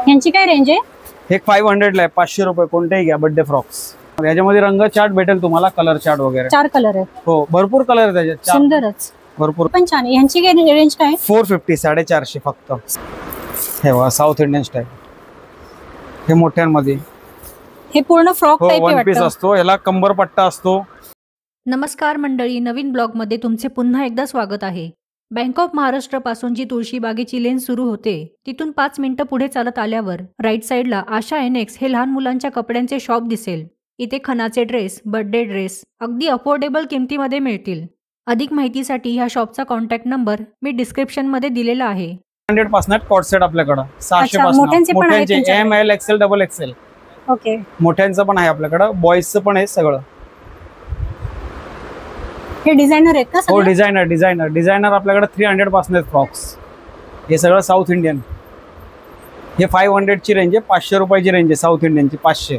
यांची काय रेंज आहे? एक 500 ला आहे, 500 रुपये. कोणतेही घ्या बर्थडे फ्रॉक्स. याच्यामध्ये रंग चार्ट भेटेल तुम्हाला, कलर चार्ट वगैरे. 4 कलर आहेत. हो, भरपूर कलर आहेत त्याच्यात. सुंदरच, भरपूर. पण छान आहे. यांची काय रेंज काय? 450, 450 फक्त. हे बघा, साऊथ इंडियन स्टाईल. हे मोठ्यांमध्ये हे पूर्ण फ्रॉक टाइप आहे वन पीस असतो. याला कंबर पट्टा असतो. नमस्कार मंडळी, नवीन ब्लॉगमध्ये तुमचे पुन्हा एकदा स्वागत आहे. बँक ऑफ महाराष्ट्र पासून जी तुळशीबागेची लेन सुरू होते तिथून 5 मिनिटं पुढे चालत आल्यावर राईट साईडला आशा एनेक्स हे लहान मुलांच्या कपड्यांचे शॉप दिसेल. इथे खणाचे ड्रेस, बर्थडे ड्रेस अगदी अफोर्डेबल किमतीमध्ये मिळतील. अधिक माहितीसाठी ह्या शॉपचा कॉन्टॅक्ट नंबर मी डिस्क्रिप्शन मध्ये दिलेला आहे. 100 पासून कॉट सेट आपल्याकडे. 600 पासून मोठ्यांचे ML XL double XL. Okay, मोठ्यांचं पण आहे आपल्याकडे, बॉयजचं पण आहे सगळं. हे डिझायनर आहेत का? हो, डिझायनर आपल्याकडे 300 पासून आहेत फ्रॉक्स. हे सगळं साऊथ इंडियन. हे 500 ची रेंज आहे, 500 रुपयाची रेंज आहे साऊथ इंडियनची. 500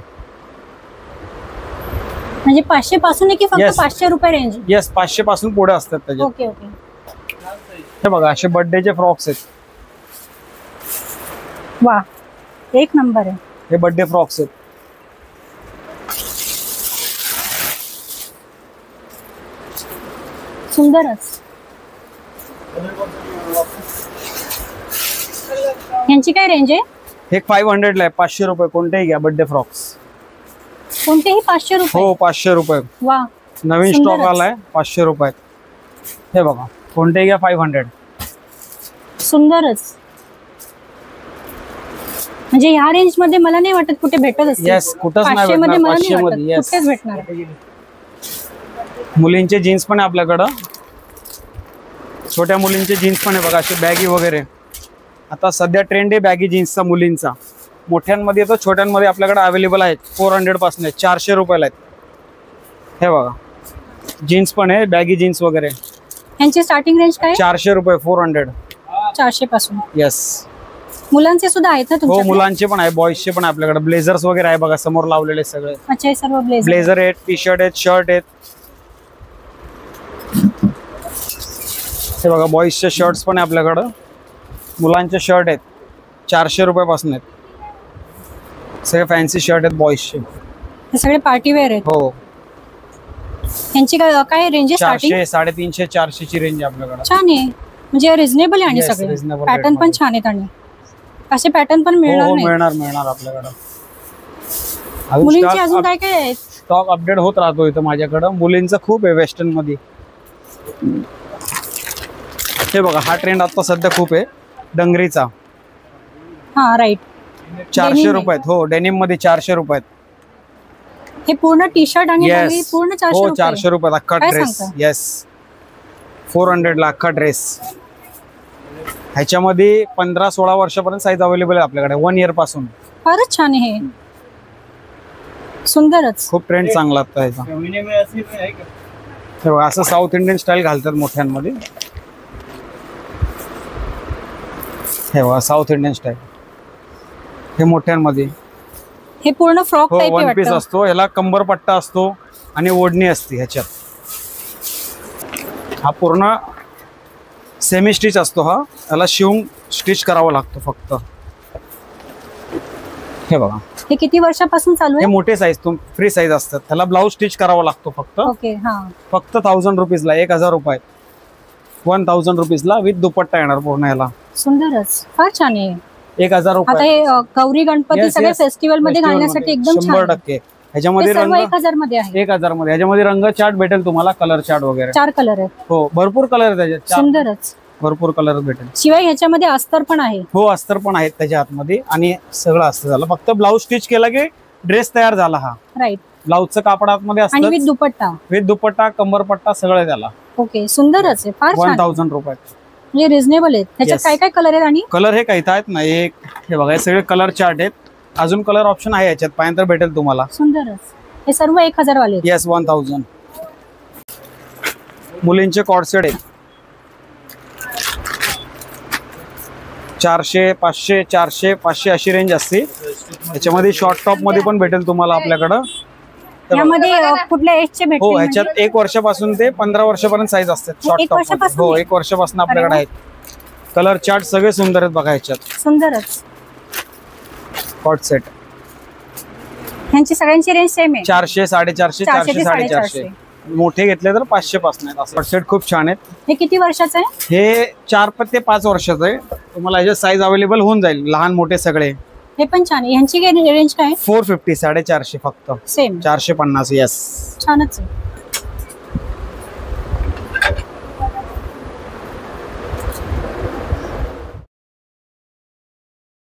म्हणजे 500 पासून की फक्त 500 रुपये रेंज? येस, 500 पासून पुढे असतात त्याचे. Okay okay. हे बघा, असे बर्थडेचे फ्रॉक्स आहेत. वा, एक नंबर आहे. हे बर्थडे फ्रॉक्स आहेत. सुंदरच. यांची काय रेंज आहे? हे 500 ला आहे, 500 रुपये. कोणतेही घ्या बर्थडे फ्रॉक्स. कोणतेही 500 रुपये? हो, 500 रुपये. वा, नवीन स्टॉक आलाय, 500 रुपये. हे बघा, कोणतेही घ्या 500. सुंदरच. म्हणजे ह्या रेंज मध्ये मला नाही वाटत कुठे भेटत असेल. येस, कुठंच नाही 500 मध्ये मला नाही 500 वाटत मध्ये. कुठेच भेटणार. मुलींचे जीन्स पण आहे आपल्याकडं. छोट्या मुलींचे जीन्स पण आहे बघा, असे बॅगी वगैरे. आता सध्या ट्रेंड आहे बॅगी जीन्सचा मुलींचा. मोठ्यांमध्ये येतो, छोट्यांमध्ये आपल्याकडे अवेलेबल आहेत. 400 पासून आहे, 400 रुपयाला आहेत. हे बघा, जीन्स पण आहे, बॅगी जीन्स वगैरे. यांची स्टार्टिंग रेंज काय? 400 रुपये, 400. 400 पासून. येस. मुलांचे सुद्धा आहेत ना हो, तुमच्याकडे? मुलांचे पण आहे, बॉयजचे पण आहे आपल्याकडे. ब्लेझर्स वगैरे आहे बघा, समोर लावलेले सगळे. अच्छा, हे सर्व ब्लेझर आहेत, टी शर्ट आहेत, शर्ट आहेत. हे बघा, बॉयजचे शर्ट्स पण आहे आपल्याकडं. मुलांचे शर्ट आहेत, 400 रुपयापासून आहेत. सगळे फॅन्सी शर्ट आहेत बॉयजचे. हे सगळे पार्टी वेअर आहेत. हो. यांची काय रेंज आहे? 400, 350, 400 ची रेंज आहे आपल्याकडे. छान आहे, म्हणजे रिझनेबल आहे. आणि Yes, सगळे reasonable पॅटर्न पण छान आहेत आणि असे पॅटर्न पण मिळणार हो, नाही. मिळणार आपल्याकडे. मुलींची अजून काय काय आहे? स्टॉक अपडेट होत राहतो इथं माझ्याकडं. मुलींचं खूप आहे वेस्टर्न मध्ये. हे बघा, हा ट्रेंड आता सध्या खूप आहे डंगरीचा. हा, राईट. 400 रुपयात. हो, डेनिम मध्ये 400 रुपयात. हे पूर्ण टी शर्ट आणि डंगरी पूर्ण 400 हो, रुपये? 400 रुपयात अख्खा ड्रेस. येस, 400 ला अख्खा ड्रेस. ह्याच्यामध्ये 15-16 वर्षापर्यंत साईज अवेलेबल आहे आपल्याकडे, 1 इयर पासून. फारच छान आहे हे. सुंदरच. खूप ट्रेंड चांगला आता ह्याचा. हे बघा, असं साऊथ इंडियन स्टाईल घालतात मोठ्यांमध्ये. हे बघा, साऊथ इंडियन स्टाईल. हे मोठ्यांमध्ये. हे पूर्ण फ्रॉक टाइप आहे वन पीस असतो. याला कंबर पट्टा असतो आणि ओढणी असते ह्याच्यात. हा पूर्ण सेमी स्टिच असतो. हा याला शिवून स्टिच करावा लागतो फक्त. हे बघा, हे किती वर्षापासून चालू आहे? हे मोठे साईज, फ्री साईज असतात. त्याला ब्लाऊज स्टिच करावा लागतो फक्त. ओके. हा, फक्त 1000 रुपीजला, 1000 रुपये. 1000 रुपीजला विथ दुपट्टा येणार पूर्ण याला. सुंदरच, फार छान आहे. 1000 रुपये. आता हे गौरी गणपती सगळे फेस्टिवल मध्ये घालण्यासाठी एकदम छान. 100%. ह्याच्यामध्ये रंग 1000 मध्ये आहे. 1000 मध्ये. ह्याच्यामध्ये रंग चार्ट भेटेल तुम्हाला, कलर चार्ट वगैरे. 4 कलर आहेत. हो, भरपूर कलर आहेत त्याच्यात. सुंदरच, भरपूर कलर भेटेल. शिवाय ह्याच्यामध्ये अस्तर पण आहे. हो, अस्तर पण आहेत त्याच्या आतमध्ये आणि सगळं असतं. झालं फक्त ब्लाऊज स्टिच केला की ड्रेस तयार झाला. हा, राईट. ब्लाऊजचं कापड आतमध्ये आणि असतं, विथ दुपट्टा. विथ दुपट्टा, कंबरपट्टा सगळं त्याला. ओके, सुंदरच आहे, फार छान. 1000 रुपये. म्हणजे रिझनेबल आहेत. त्याच्यात काय काय कलर आहेत? आणि कलर हे काही आहेत ना, एक हे बघा, हे सगळे कलर चार्ट आहेत. अजून कलर ऑप्शन आहे याच्यात, पाहिजे तर भेटेल तुम्हाला. सुंदरच. हे सर्व 1000 वाले? येस, 1000. मुलींचे कॉर्ड सेट आहेत. 400, 500, 400, 500 अशी रेंज असते. त्याच्यामध्ये शॉर्ट टॉप मध्ये पण भेटेल तुम्हाला आपल्याकडं. यामध्ये कुठल्या एजचे भेटतील? हो, ह्याच्यात 1 वर्षापासून ते 15 वर्षापर्यंत साईज असतात शॉर्ट टॉप. हो, 1 वर्षापासून आपल्याकडे आहेत. कलर चार्ट सगळे सुंदर आहेत बघा ह्याच्यात. सुंदरच. कॉट सेट ह्यांची सगळ्यांची रेंज सेम आहे. 400, 450, 400 ते 400, 450. मोठे घेतले तर 500 पासून आहेत. असं कॉट सेट खूप छान आहेत. हे किती वर्षाचं आहे? हे 4 ते 5 वर्षाचं आहे. तुम्हाला ह्याचे साईज अवेलेबल होऊन जाईल, लहान मोठे सगळे. हे पण छान आहे. ह्यांची रेंज काय? 450, 450 फक्त. सेम 450. यस, छानच आहे.